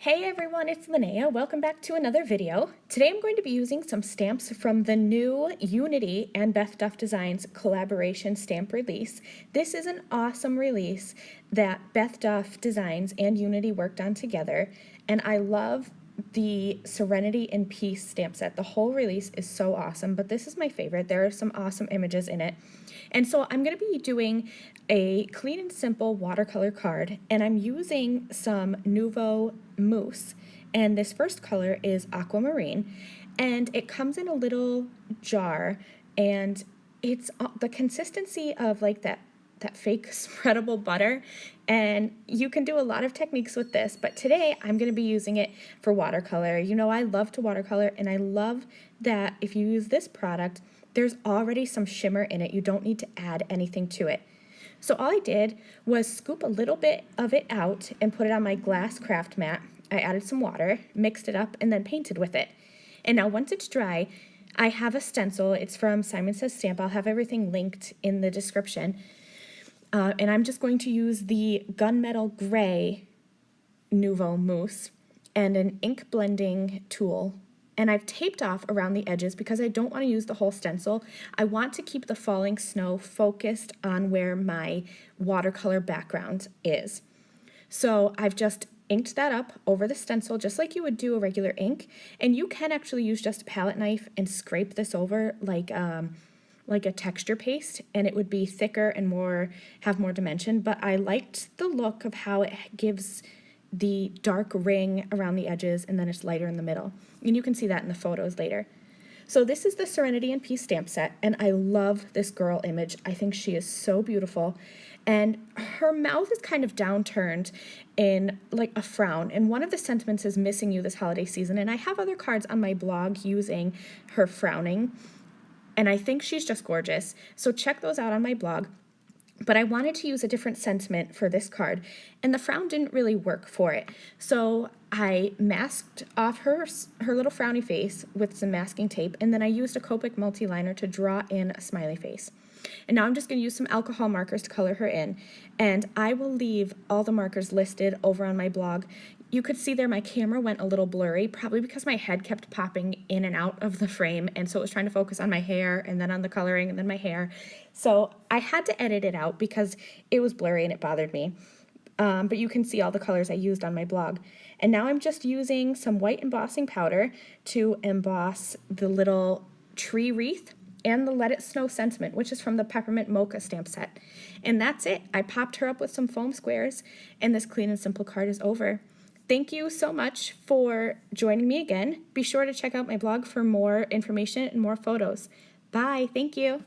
Hey everyone, it's Lynnea. Welcome back to another video. Today I'm going to be using some stamps from the new Unity and Beth Duff Designs collaboration stamp release. This is an awesome release that Beth Duff Designs and Unity worked on together, and I love the Serenity and Peace stamp set. The whole release is so awesome, but this is my favorite. There are some awesome images in it. And so I'm going to be doing a clean and simple watercolor card, and I'm using some Nuvo Mousse. And this first color is aquamarine, and it comes in a little jar, and it's the consistency of like that fake spreadable butter, and you can do a lot of techniques with this, but today I'm going to be using it for watercolor. You know, I love to watercolor, and I love that if you use this product, there's already some shimmer in it. You don't need to add anything to it. So all I did was scoop a little bit of it out and put it on my glass craft mat. I added some water, mixed it up, and then painted with it. And now once it's dry, I have a stencil. It's from Simon Says Stamp. I'll have everything linked in the description. And I'm just going to use the gunmetal gray Nuvo Mousse and an ink blending tool. And I've taped off around the edges because I don't want to use the whole stencil. I want to keep the falling snow focused on where my watercolor background is. So I've just inked that up over the stencil just like you would do a regular ink. And you can actually use just a palette knife and scrape this over like a texture paste, and it would be thicker and have more dimension. But I liked the look of how it gives the dark ring around the edges, and then it's lighter in the middle. And you can see that in the photos later. So this is the Serenity and Peace stamp set, and I love this girl image. I think she is so beautiful. And her mouth is kind of downturned in like a frown. And one of the sentiments is missing you this holiday season. And I have other cards on my blog using her frowning, and I think she's just gorgeous. So check those out on my blog. But I wanted to use a different sentiment for this card, and the frown didn't really work for it. So I masked off her little frowny face with some masking tape, and then I used a Copic multi-liner to draw in a smiley face. And now I'm just going to use some alcohol markers to color her in, and I will leave all the markers listed over on my blog. You could see there my camera went a little blurry, probably because my head kept popping in and out of the frame, and so it was trying to focus on my hair and then on the coloring and then my hair. So I had to edit it out because it was blurry and it bothered me. But you can see all the colors I used on my blog. And now I'm just using some white embossing powder to emboss the little tree wreath and the Let It Snow sentiment, which is from the Peppermint Mocha stamp set. And that's it. I popped her up with some foam squares, and this clean and simple card is over. Thank you so much for joining me again. Be sure to check out my blog for more information and more photos. Bye. Thank you.